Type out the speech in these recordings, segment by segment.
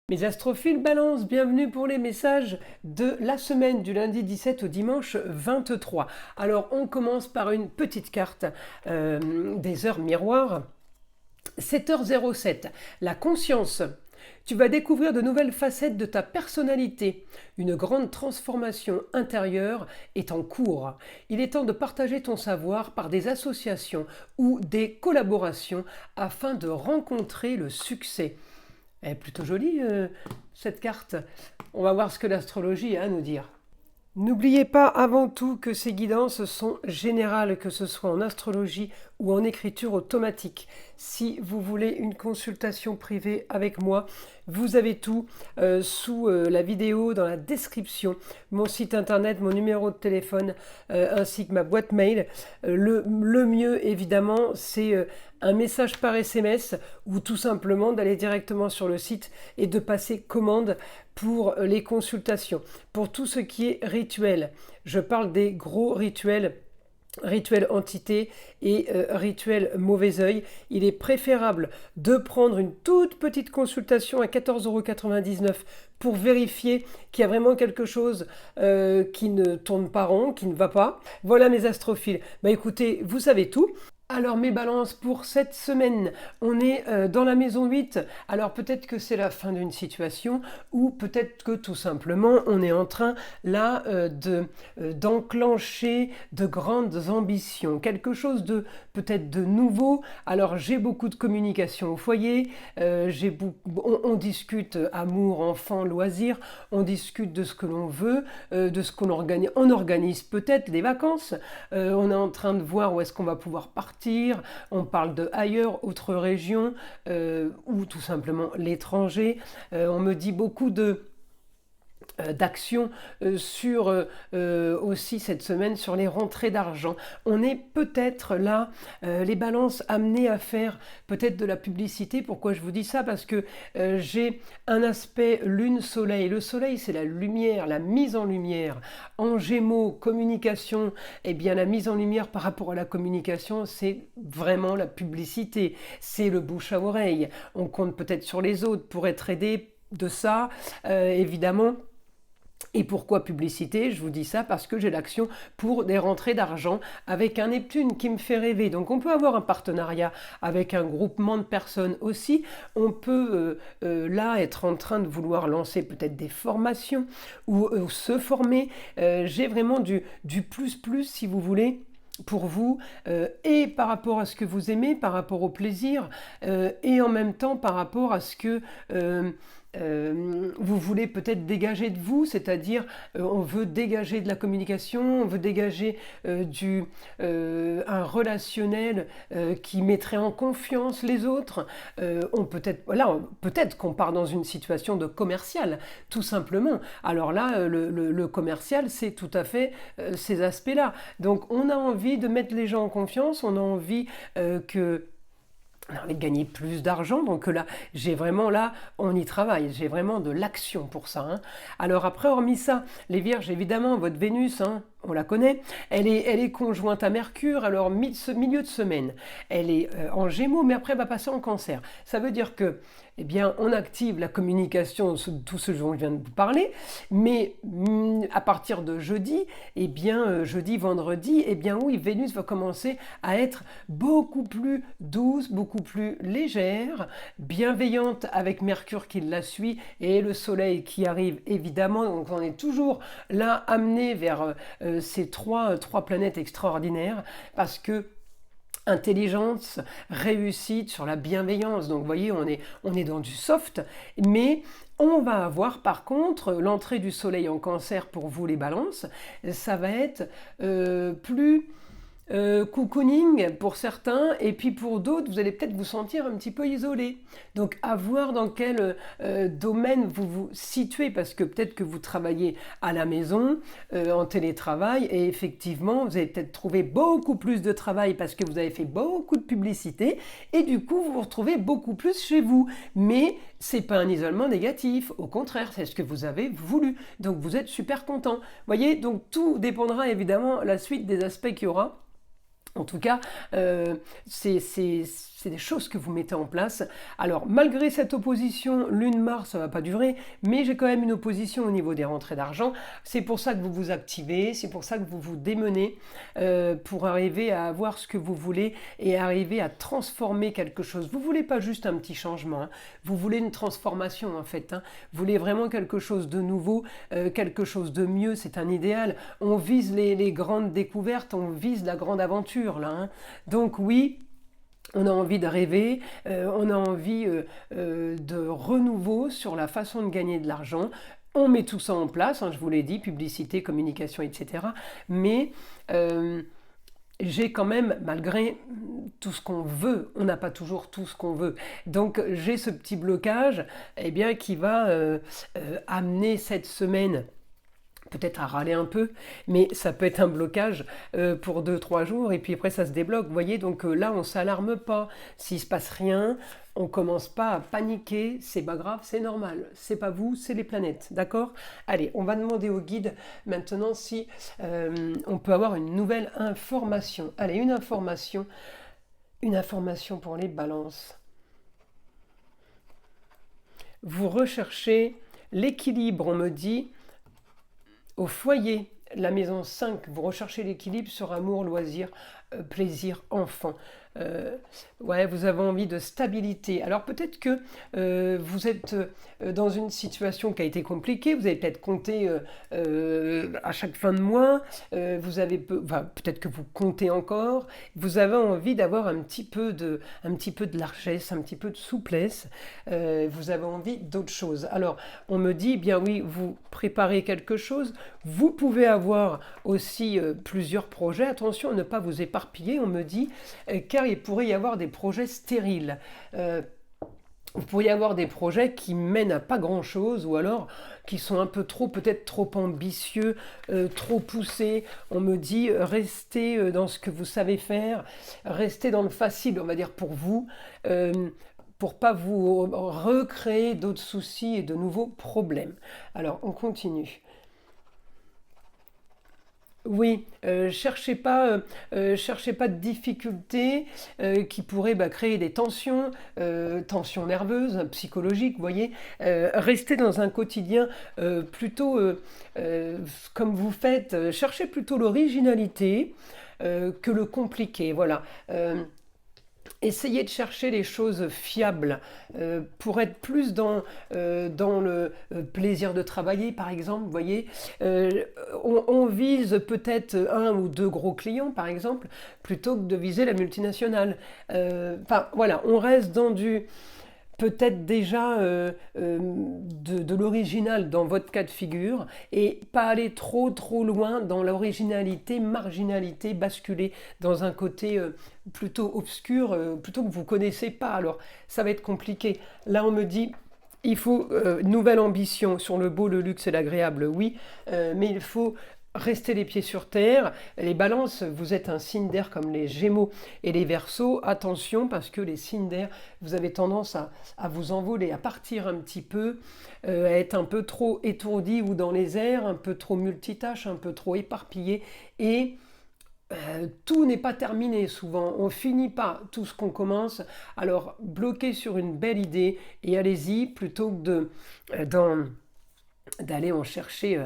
Mes astrophiles balance, bienvenue pour les messages de la semaine du lundi 17 au dimanche 23. Alors on commence par une petite carte des heures miroirs. 7h07, la conscience. Tu vas découvrir de nouvelles facettes de ta personnalité. Une grande transformation intérieure est en cours. Il est temps de partager ton savoir par des associations ou des collaborations afin de rencontrer le succès. Elle est plutôt jolie cette carte. On va voir ce que l'astrologie a à nous dire. N'oubliez pas avant tout que ces guidances sont générales, que ce soit en astrologie ou en écriture automatique. Si vous voulez une consultation privée avec moi, vous avez tout sous la vidéo, dans la description, mon site internet, mon numéro de téléphone, ainsi que ma boîte mail. Le mieux, évidemment, c'est un message par SMS ou tout simplement d'aller directement sur le site et de passer commande pour les consultations. Pour tout ce qui est rituel, je parle des gros rituels entité et rituel mauvais œil, il est préférable de prendre une toute petite consultation à 14,99 € pour vérifier qu'il y a vraiment quelque chose qui ne tourne pas rond, qui ne va pas. Voilà mes astrophiles. Écoutez, vous savez tout. Alors mes balances pour cette semaine, on est dans la maison 8, alors peut-être que c'est la fin d'une situation ou peut-être que tout simplement on est en train là d'enclencher de grandes ambitions, quelque chose de peut-être de nouveau. Alors j'ai beaucoup de communication au foyer, on discute amour, enfant, loisirs, on discute de ce que l'on veut, de ce qu'on organise, on organise peut-être des vacances, on est en train de voir où est-ce qu'on va pouvoir partir. On parle de ailleurs, autre région, ou tout simplement l'étranger. On me dit beaucoup d'actions sur aussi cette semaine sur les rentrées d'argent. On est peut-être là, les balances amenées à faire peut-être de la publicité. Pourquoi je vous dis ça? Parce que j'ai un aspect lune-soleil. Le soleil, c'est la lumière, la mise en lumière. En Gémeaux, communication, eh bien la mise en lumière par rapport à la communication, c'est vraiment la publicité. C'est le bouche à oreille. On compte peut-être sur les autres pour être aidé de ça, évidemment. Et pourquoi publicité? Je vous dis ça parce que j'ai l'action pour des rentrées d'argent avec un Neptune qui me fait rêver. Donc on peut avoir un partenariat avec un groupement de personnes aussi. On peut là être en train de vouloir lancer peut-être des formations ou se former. J'ai vraiment du plus si vous voulez pour vous, et par rapport à ce que vous aimez, par rapport au plaisir, et en même temps par rapport à ce que vous voulez peut-être dégager de vous, c'est-à-dire on veut dégager de la communication, on veut dégager un relationnel qui mettrait en confiance les autres. Peut-être qu'on part dans une situation de commercial, tout simplement. Alors là, le commercial, c'est tout à fait ces aspects-là. Donc on a envie de mettre les gens en confiance, on a envie de gagner plus d'argent, donc là, on y travaille, j'ai vraiment de l'action pour ça. Hein. Alors après, hormis ça, les Vierges, évidemment, votre Vénus, hein, on la connaît, elle est conjointe à Mercure, alors milieu de semaine, elle est en Gémeaux, mais après elle va passer en Cancer. Ça veut dire que, eh bien, on active la communication, tout ce dont je viens de vous parler, mais à partir de jeudi, eh bien, jeudi, vendredi, eh bien oui, Vénus va commencer à être beaucoup plus douce, beaucoup plus légère, bienveillante avec Mercure qui la suit et le Soleil qui arrive évidemment, donc on est toujours là amené vers ces trois planètes extraordinaires parce que intelligence, réussite sur la bienveillance. Donc vous voyez, on est dans du soft, mais on va avoir par contre l'entrée du soleil en Cancer pour vous les balances, ça va être plus cocooning pour certains, et puis pour d'autres, vous allez peut-être vous sentir un petit peu isolé. Donc à voir dans quel domaine vous vous situez, parce que peut-être que vous travaillez à la maison, en télétravail, et effectivement, vous avez peut-être trouvé beaucoup plus de travail parce que vous avez fait beaucoup de publicité, et du coup, vous vous retrouvez beaucoup plus chez vous. Mais c'est pas un isolement négatif, au contraire, c'est ce que vous avez voulu. Donc vous êtes super content. Voyez, donc tout dépendra évidemment la suite des aspects qu'il y aura. En tout cas, c'est des choses que vous mettez en place. Alors, malgré cette opposition, Lune-Mars, ça ne va pas durer, mais j'ai quand même une opposition au niveau des rentrées d'argent. C'est pour ça que vous vous activez, c'est pour ça que vous vous démenez pour arriver à avoir ce que vous voulez et arriver à transformer quelque chose. Vous ne voulez pas juste un petit changement, hein. Vous voulez une transformation en fait, hein. Vous voulez vraiment quelque chose de nouveau, quelque chose de mieux, c'est un idéal. On vise les grandes découvertes, on vise la grande aventure là, hein. Donc oui, on a envie de rêver, on a envie de renouveau sur la façon de gagner de l'argent. On met tout ça en place, hein, je vous l'ai dit, publicité, communication, etc. Mais j'ai quand même, malgré tout ce qu'on veut, on n'a pas toujours tout ce qu'on veut. Donc j'ai ce petit blocage qui va amener cette semaine peut-être à râler un peu, mais ça peut être un blocage pour 2-3 jours, et puis après ça se débloque, vous voyez, donc là on ne s'alarme pas, s'il ne se passe rien, on ne commence pas à paniquer, c'est pas grave, c'est normal, c'est pas vous, c'est les planètes, d'accord? Allez, on va demander au guide maintenant si on peut avoir une nouvelle information. Allez, une information pour les balances. Vous recherchez l'équilibre, on me dit, au foyer, la maison 5, vous recherchez l'équilibre sur amour, loisir, plaisir, enfant. Ouais, vous avez envie de stabilité. Alors peut-être que vous êtes dans une situation qui a été compliquée, vous avez peut-être compté à chaque fin de mois, vous avez peut-être que vous comptez encore, vous avez envie d'avoir un petit peu de largesse, un petit peu de souplesse, vous avez envie d'autre chose. Alors on me dit, bien oui, vous préparez quelque chose, vous pouvez avoir aussi plusieurs projets, attention à ne pas vous éparpiller, on me dit, car il pourrait y avoir des projets stériles. Vous pourriez avoir des projets qui mènent à pas grand-chose, ou alors qui sont un peu trop, peut-être trop ambitieux, trop poussés. On me dit, restez dans ce que vous savez faire, restez dans le facile, on va dire, pour vous, pour pas vous recréer d'autres soucis et de nouveaux problèmes. Alors, on continue. Oui, cherchez pas de difficultés qui pourraient créer des tensions, tensions nerveuses, psychologiques, vous voyez. Restez dans un quotidien plutôt comme vous faites, cherchez plutôt l'originalité que le compliqué, voilà. Essayez de chercher les choses fiables pour être plus dans le plaisir de travailler, par exemple. Vous voyez, on vise peut-être 1 ou 2 gros clients, par exemple, plutôt que de viser la multinationale. Enfin, voilà, on reste dans du peut-être déjà de l'original dans votre cas de figure et pas aller trop loin dans l'originalité, marginalité, basculer dans un côté plutôt obscur, plutôt que vous ne connaissez pas. Alors ça va être compliqué. Là on me dit il faut nouvelle ambition sur le beau, le luxe et l'agréable, oui, mais il faut rester les pieds sur terre. Les balances, vous êtes un signe d'air comme les Gémeaux et les Verseaux. Attention parce que les signes d'air, vous avez tendance à vous envoler, à partir un petit peu, à être un peu trop étourdi ou dans les airs, un peu trop multitâche, un peu trop éparpillé et tout n'est pas terminé souvent, on finit pas tout ce qu'on commence, alors bloquez sur une belle idée et allez-y plutôt que d'aller en chercher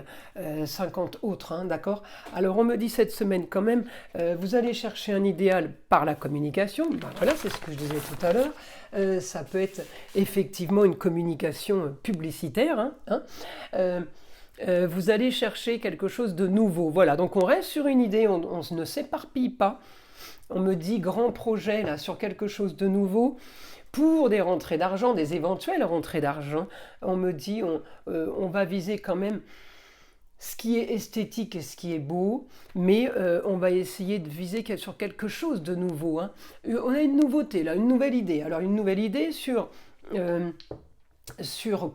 50 autres, hein, d'accord? Alors on me dit cette semaine quand même, vous allez chercher un idéal par la communication, voilà, c'est ce que je disais tout à l'heure, ça peut être effectivement une communication publicitaire, vous allez chercher quelque chose de nouveau, voilà, donc on reste sur une idée, on ne s'éparpille pas, on me dit grand projet là sur quelque chose de nouveau, pour des rentrées d'argent, des éventuelles rentrées d'argent, on me dit on va viser quand même ce qui est esthétique et ce qui est beau, mais on va essayer de viser sur quelque chose de nouveau, hein. On a une nouveauté là, une nouvelle idée. Alors une nouvelle idée sur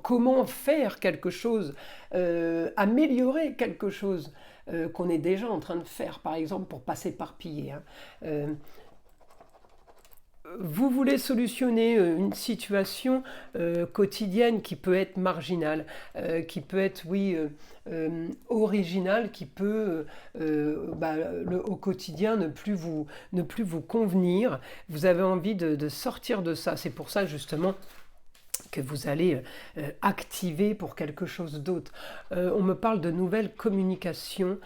comment faire quelque chose, améliorer quelque chose qu'on est déjà en train de faire, par exemple pour ne pas s'éparpiller, hein. vous voulez solutionner une situation quotidienne qui peut être marginale, qui peut être, oui, originale, qui peut, au quotidien, ne plus vous convenir. Vous avez envie de sortir de ça. C'est pour ça, justement, que vous allez activer pour quelque chose d'autre. On me parle de nouvelles communications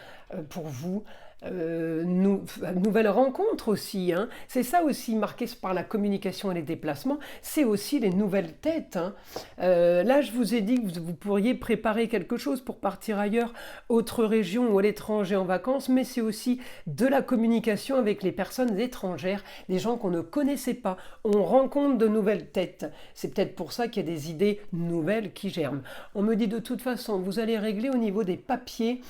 pour vous. Nouvelles rencontres aussi, hein. C'est ça aussi, marqué par la communication et les déplacements, c'est aussi les nouvelles têtes, hein. Là, je vous ai dit que vous pourriez préparer quelque chose pour partir ailleurs, autre région ou à l'étranger en vacances, mais c'est aussi de la communication avec les personnes étrangères, des gens qu'on ne connaissait pas. On rencontre de nouvelles têtes. C'est peut-être pour ça qu'il y a des idées nouvelles qui germent. On me dit de toute façon, vous allez régler au niveau des papiers.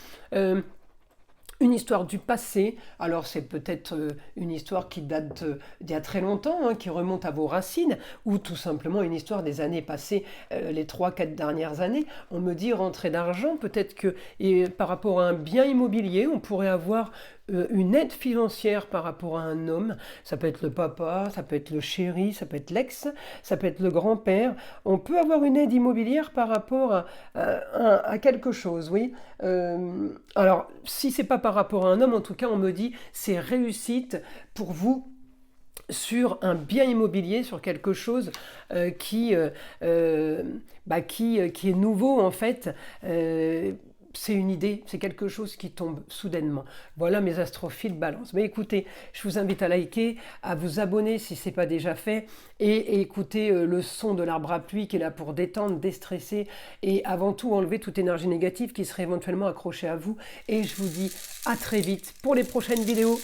Une histoire du passé, alors c'est peut-être une histoire qui date d'il y a très longtemps, hein, qui remonte à vos racines, ou tout simplement une histoire des années passées, les 3-4 dernières années. On me dit rentrée d'argent, peut-être que par rapport à un bien immobilier, on pourrait avoir une aide financière par rapport à un homme. Ça peut être le papa, ça peut être le chéri, ça peut être l'ex, ça peut être le grand-père. On peut avoir une aide immobilière par rapport à quelque chose, oui. Alors, si c'est pas par rapport à un homme, en tout cas, on me dit c'est réussite pour vous sur un bien immobilier, sur quelque chose qui est nouveau en fait. C'est une idée, c'est quelque chose qui tombe soudainement. Voilà mes astrophiles balance. Mais écoutez, je vous invite à liker, à vous abonner si ce n'est pas déjà fait, et écouter le son de l'arbre à pluie qui est là pour détendre, déstresser, et avant tout enlever toute énergie négative qui serait éventuellement accrochée à vous. Et je vous dis à très vite pour les prochaines vidéos.